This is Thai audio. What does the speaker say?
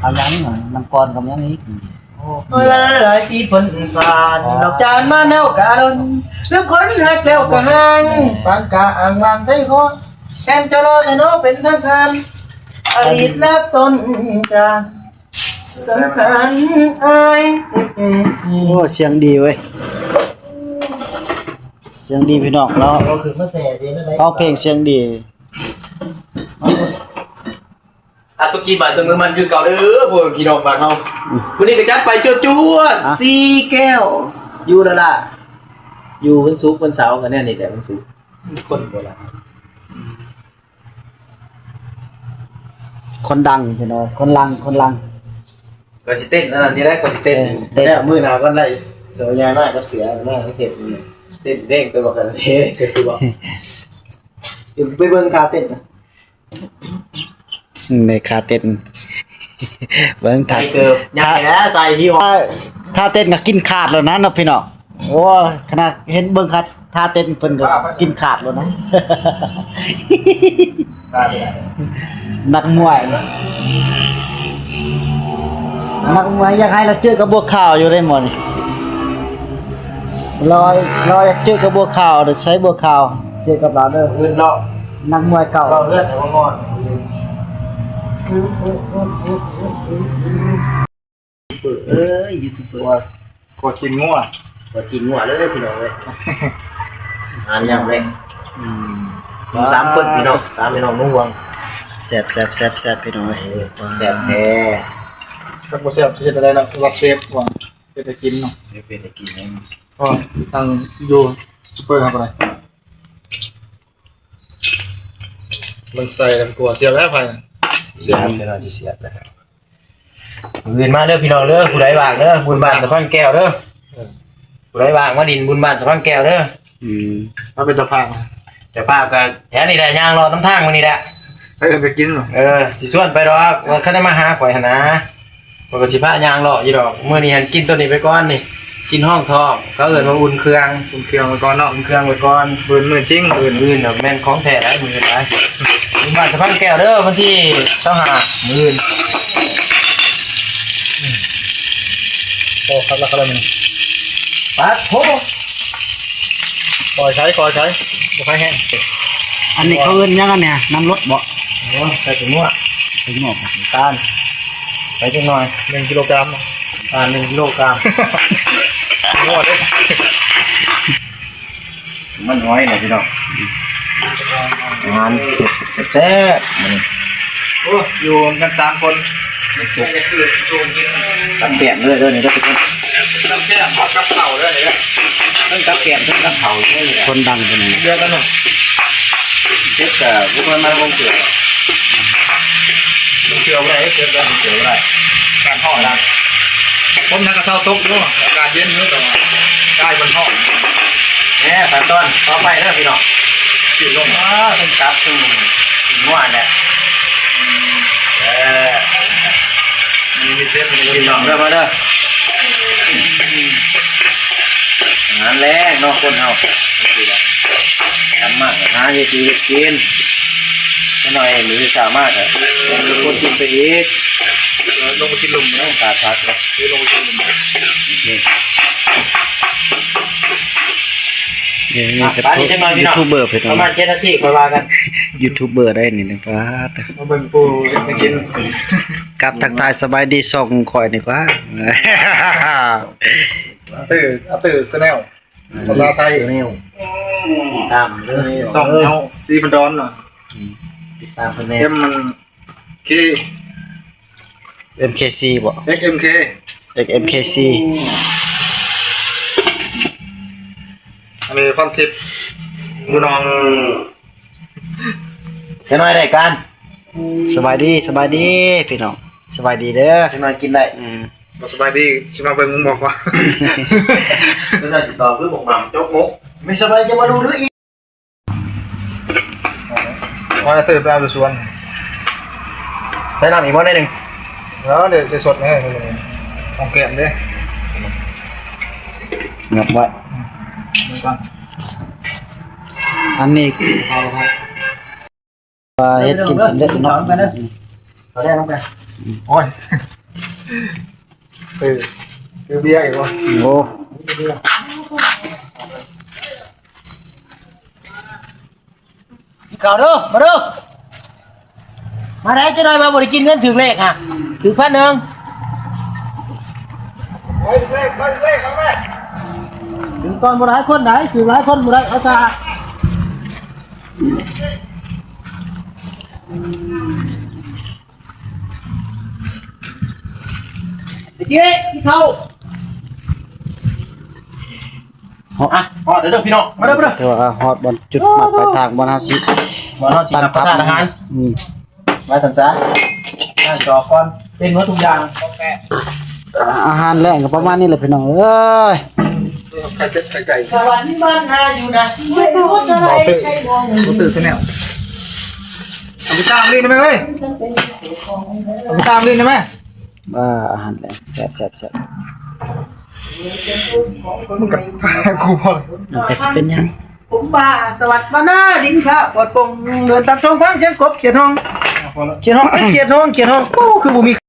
เอายังหน่อยน้ำก้อนกับยังอีกหลายปีพ้นผ่านดอกจานมาแนวกาลนทุกคนหักแล้วก็ห่างปานกาอ่างวางใจคอแอนจะรอแต่โนเป็นทางการอดีตและต้นจากสำคัญอาย โอ้เสียงดีเว้ยเสียงดีพี่น้องเรา เราคือมาแส่เสียงอะไร เอาเพลงเสียงดี อาสุกิบาเสมอมันคือเก่าเด้อพวกพี่น้องบ้านเฮาวันนี้ก็จัดไปจวดๆ4แก้วอยู่แล้วล่ะอยู่วันศุกร์วันเสาร์กันแน่นี่แหละวันศุกร์คนโบราณ คนดังพี่น้องคนลังก็สิเต้นนั่นนี่แหละก็สิเต้นแล้วมื้อหน้าก็ได้เสือยายมากกับเสือมากเต้นเต้นเด้งไปบอกกันเฮ้ก็คือว่า ไปเบิ่งคาเต้น ในคาเต้นเบิ่ง ใส่เกิบใหญ่แล้วใส่ที่ห้อ ถ้าเต้นก็กินขาดแล้วนะเนาะพี่น้องโอ้ขนาดเห็นเบิ่งคัดท่าเต้นเพิ่นก็กินขาดแล้วนะ นักมวยอยากให้เราเจอกับบัวขาวอยู่ได้หมดนี่รออยากเจอกับบัวขาวเด้อใช้บัวขาวเจอกับเราเด้อ เงินเลาะ นักมวยเก่า เราเฮือนแต่ว่างอนเอ้ยยูทูบเบอร์ กดสินงัว ว่าสินหัวเลยพี่น้องเอ้ยอ่านยังเลย3คนพี่น้อง3พี่น้องนุ่งวง แซ่บพี่น้องเอ้ย แซ่บแท้ ถ้าบ่แซ่บสิเฮ็ดอะไรล่ะรับเซฟว่าจะได้กินเนาะ ไม่เป็นได้กินเอง ก็ทางอยู่ซุปเปอร์ครับอะไรมันใส่น้ำกลัวเสียบแล้วไฟ เสียบเดี๋ยวเราจะเสียบนะครับเงินมาเด้อพี่น้องเด้อผู้ใดว่างเด้อบุญบ้านสะพานแก้วเด้อผู้ใดว่างมาดินบุญบ้านสะพานแก้วเด้อ ถ้าเป็นเจ้าภาพ แต่ป้าก็แถวนี้แหละย่างรอน้ำทางมื้อนี้แหละ ให้เอิ้นไปกินเหรอ สิชวนไปดอกว่าคันได้มาหาข่อยหั่นนะปกติพระย่างรออยู่ดอกมื้อนี้หันกินตัวนี้ไปก่อนนี่กินห้องทองเขาเอิ้นว่าอุ่นเครื่อง คุณเครื่องไว้ก่อนเนาะ อุ่นเครื่องไว้ก่อน เบิ่นมื้อจริงเบิ่น มื้อน่ะแม่นของแท้หลายมื้อหลายบุญบ้านสะพานแก้วเด้อวันที่25มื้อ พอครับแล้วครับมัน ปัดโถ คอยใช้บ่ค่อยแห้ง อันนี้เขาเอิ้นยังอันเนี่ยน้ำรสบ่ ใส่ถุงมือ ถึงหมอก ตาลไปจังหน่อย 1 กิโลกรัม 1 กิโลกรัม งวดเด้อ มันน้อยนะพี่น้องงานแซ่บๆมัน โอ้อยู่กัน3คน ตับแกมเลยเด้อนี่ก็เป็น น้ำแก้มกับเข่าด้วยเนี่ย ทั้งตับแกมทั้งตับเผาเลย คนดังคนนี้ เดือกันเนาะ เฮ็ดแต่พวกมันมาลงเกลือ เชื่อบ่ได้เชื่อบ่ได้ เกลืออะไร การห่อดังผมนักกระเซ้าตกเนาะอากาศเย็นเนาะแต่ว่ากายมันห่อ แหมขั้นตอนต่อไปเด้อพี่น้อง สิลง ทั้งตับทั้งหัวเนี่ย มันมีเซฟมัน พี่น้องเด้อมาเด้อ งานแรงเนาะคนเฮาทำมากหาเฮ็ดอยู่เฮ็ดกินหน่อยมือสามารถเป็นคนกินไปอีก ลงไปกินลมเนาะ ตาทักเลย ลงไปกินลม นี่ก็ ป้านี่จังหน่อยพี่ ยู น้อง ทูบเบอร์พี่น้ ป อง ระมาณ7 นาทีค่อยว่ากัน ยูทูบเบอร์ได้นี่นะครับ มาเบิ่งปูจะกิน กับทักทายสบายดีส่งข่อยนี่กว่า ตื่นสแนลภาษาไทย นี่ตามเด้อ ส่องเฮาซีพันดอนเนาะ ติดตามเพิ่นแน่ เอ็มมันเค MKC บ่ XMK MKC อันนี้พันทิพย์ดูน้อง จังหน่อยได้กัน สบายดีพี่น้องสบายดีเด้อ จังหน่อยกินได้ บ่สบายดีสิมาเบิ่งมึงบอกว่า จังหน่อยสิตอบคือบอกหม่ำจกมกไม่สบายจะมาดูหรืออีก ว่าจะตื่นไปเอาดูสวน ใส่น้ำอีกบ่ได้หนึง แล้วเดี๋ยวสดให้ของแก้มเด้ งับไว้ เหมือนกัน อันนี้ เอาครับ ว่าเฮ็ดกินสำเร็จเนาะ เอาได้ลงไปโอ้ยคือเบียร์อีกวะ โอ้ ก่อนเด้อมาเด้อมาได้จะได้มาบริกินเงินถึงเลขฮะถึง1,000ถึงตอนบ่หลายคนไหนถึงหลายคนบ่ได้เอาซะเดี๋ยวกินข้าว อ่ะพอเดี๋ยวพี่น้องมาเด้อ แต่ว่าฮอดบนจุดหมายปลายทางบนเฮาสิ บ่เฮาสิรับประทานอาหาร มาสันซะนั่งจอก่อนเป็นหมดทุกอย่าง อาหารแรงก็ประมาณนี้แหละพี่น้องเอ้ย สวรรค์บ้านนาอยู่นะไม่รู้อะไรใครมอง รู้สึกซะแนวเอาไปตามลิ้นได้ไหมเว้ยเอาไปตามลิ้นได้ไหม อาหารแรงแซ่บ มึงกับกูพอเลย มันก็สิเป็นหยัง ผมบ้าสวัสดิ์มาหน้าดินข้าปลอดปงเดินตามช่องฟังเสียงกบเขียดห้องเขียดห้องโอ้คือบุมี